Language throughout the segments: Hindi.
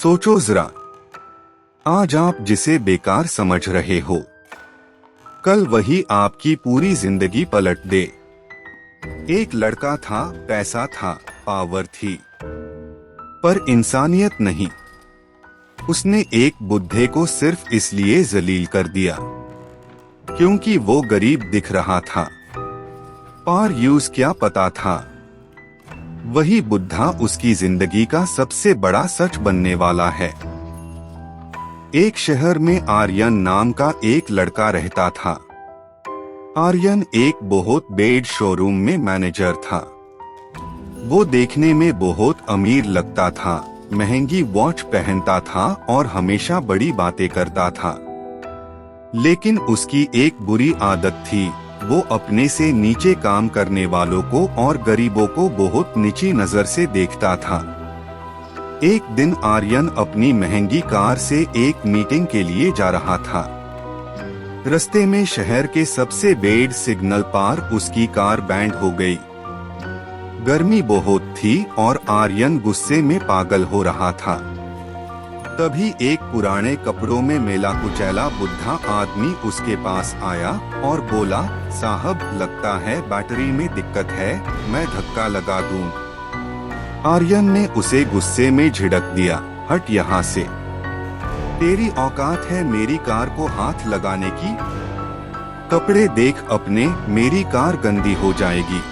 सोचो जरा, आज आप जिसे बेकार समझ रहे हो, कल वही आपकी पूरी जिंदगी पलट दे। एक लड़का था, पैसा था, पावर थी, पर इंसानियत नहीं। उसने एक बुड्ढे को सिर्फ इसलिए जलील कर दिया क्योंकि वो गरीब दिख रहा था। पार यूज क्या पता था, वही बुड्ढा उसकी जिंदगी का सबसे बड़ा सच बनने वाला है। एक शहर में आर्यन नाम का एक लड़का रहता था। आर्यन एक बहुत बड़े शोरूम में मैनेजर था। वो देखने में बहुत अमीर लगता था, महंगी वॉच पहनता था और हमेशा बड़ी बातें करता था। लेकिन उसकी एक बुरी आदत थी, वो अपने से नीचे काम करने वालों को और गरीबों को बहुत नीची नजर से देखता था। एक दिन आर्यन अपनी महंगी कार से एक मीटिंग के लिए जा रहा था। रास्ते में शहर के सबसे बड़े सिग्नल पार उसकी कार बैंड हो गई। गर्मी बहुत थी और आर्यन गुस्से में पागल हो रहा था। तभी एक पुराने कपड़ों में मेला कुचैला बुढ़ा आदमी उसके पास आया और बोला, साहब लगता है बैटरी में दिक्कत है, मैं धक्का लगा दूं। आर्यन ने उसे गुस्से में झिड़क दिया, हट यहाँ से, तेरी औकात है मेरी कार को हाथ लगाने की? कपड़े देख अपने, मेरी कार गंदी हो जाएगी।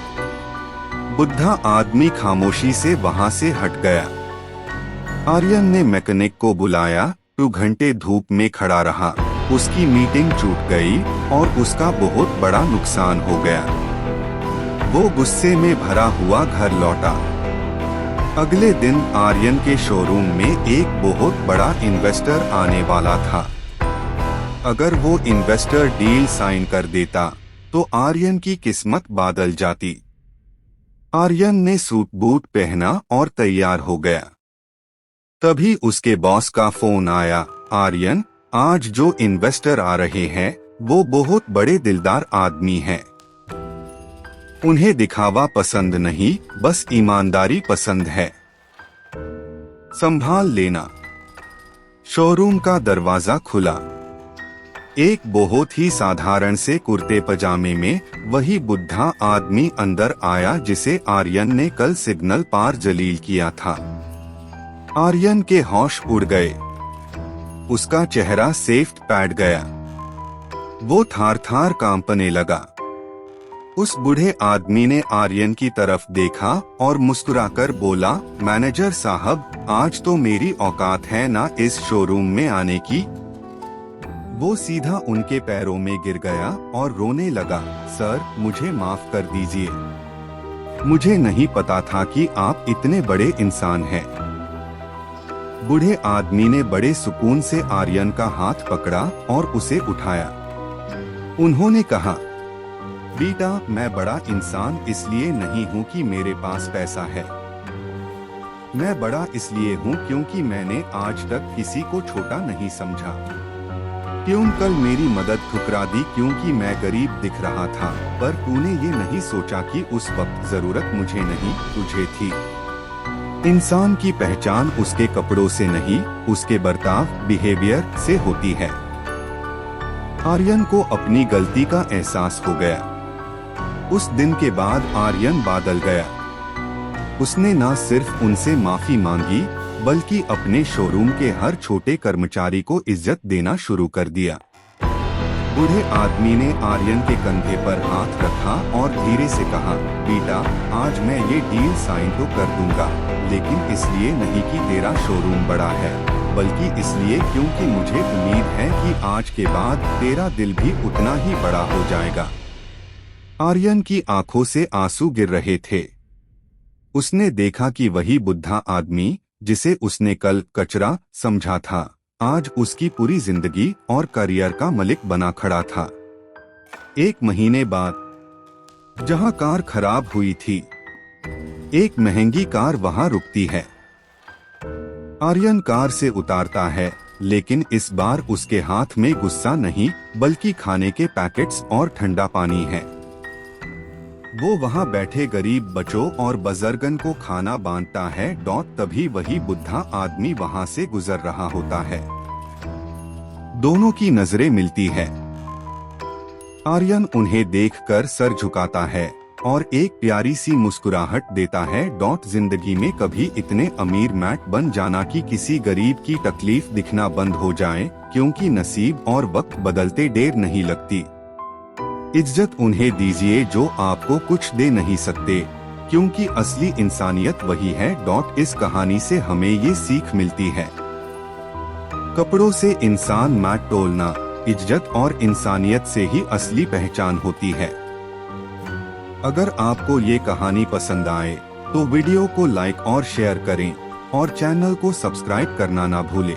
बुढ़ा आदमी खामोशी से वहाँ से हट गया। आर्यन ने मैकेनिक को बुलाया, 2 घंटे धूप में खड़ा रहा। उसकी मीटिंग छूट गई और उसका बहुत बड़ा नुकसान हो गया। वो गुस्से में भरा हुआ घर लौटा। अगले दिन आर्यन के शोरूम में एक बहुत बड़ा इन्वेस्टर आने वाला था। अगर वो इन्वेस्टर डील साइन कर देता तो आर्यन की किस्मत बादल जाती। आर्यन ने सूट बूट पहना और तैयार हो गया। तभी उसके बॉस का फोन आया, आर्यन, आज जो इन्वेस्टर आ रहे हैं वो बहुत बड़े दिलदार आदमी हैं। उन्हें दिखावा पसंद नहीं, बस ईमानदारी पसंद है, संभाल लेना। शोरूम का दरवाजा खुला। एक बहुत ही साधारण से कुर्ते पजामे में वही बुढ़ा आदमी अंदर आया जिसे आर्यन ने कल सिग्नल पार जलील किया था। आर्यन के होश उड़ गए। उसका चेहरा सेफ्ट पैड गया। वो थार थार कांपने लगा। उस बूढ़े आदमी ने आर्यन की तरफ देखा और मुस्कुराकर बोला, मैनेजर साहब, आज तो मेरी औकात है ना इस शोरूम में आने की। वो सीधा उनके पैरों में गिर गया और रोने लगा, सर मुझे माफ कर दीजिए, मुझे नहीं पता था कि आप इतने बड़े इंसान हैं। बूढ़े आदमी ने बड़े सुकून से आर्यन का हाथ पकड़ा और उसे उठाया। उन्होंने कहा, बेटा, मैं बड़ा इंसान इसलिए नहीं हूँ कि मेरे पास पैसा है, मैं बड़ा इसलिए हूँ क्योंकि मैंने आज तक किसी को छोटा नहीं समझा। क्यों कल मेरी मदद ठुकरा दी क्योंकि मैं गरीब दिख रहा था, पर तूने ये नहीं सोचा कि उस वक्त जरूरत मुझे नहीं तुझे थी। इंसान की पहचान उसके कपड़ों से नहीं, उसके बर्ताव बिहेवियर से होती है। आर्यन को अपनी गलती का एहसास हो गया। उस दिन के बाद आर्यन बदल गया। उसने न सिर्फ उनसे माफी मांगी बल्कि अपने शोरूम के हर छोटे कर्मचारी को इज्जत देना शुरू कर दिया। बूढ़े आदमी ने आर्यन के कंधे पर हाथ रखा और धीरे से कहा, बेटा, आज मैं ये डील साइन तो कर दूंगा, लेकिन इसलिए नहीं कि तेरा शोरूम बड़ा है, बल्कि इसलिए क्योंकि मुझे उम्मीद है कि आज के बाद तेरा दिल भी उतना ही बड़ा हो जाएगा। आर्यन की आंखों से आंसू गिर रहे थे। उसने देखा कि वही बुढ़ा आदमी जिसे उसने कल कचरा समझा था, आज उसकी पूरी जिंदगी और करियर का मालिक बना खड़ा था। 1 महीने बाद जहां कार खराब हुई थी, एक महंगी कार वहां रुकती है। आर्यन कार से उतारता है, लेकिन इस बार उसके हाथ में गुस्सा नहीं बल्कि खाने के पैकेट्स और ठंडा पानी है। वो वहाँ बैठे गरीब बच्चों और बुजुर्गन को खाना बांटता है। तभी वही बुढ़ा आदमी वहाँ से गुजर रहा होता है। दोनों की नजरें मिलती है। आर्यन उन्हें देखकर सर झुकाता है और एक प्यारी सी मुस्कुराहट देता है। जिंदगी में कभी इतने अमीर मैट बन जाना कि किसी गरीब की तकलीफ दिखना बंद हो जाए, क्योंकि नसीब और वक्त बदलते देर नहीं लगती। इज्जत उन्हें दीजिए जो आपको कुछ दे नहीं सकते, क्योंकि असली इंसानियत वही है। इस कहानी से हमें ये सीख मिलती है, कपड़ों से इंसान मत तोलना, इज्जत और इंसानियत से ही असली पहचान होती है। अगर आपको ये कहानी पसंद आए तो वीडियो को लाइक और शेयर करें और चैनल को सब्सक्राइब करना ना भूलें।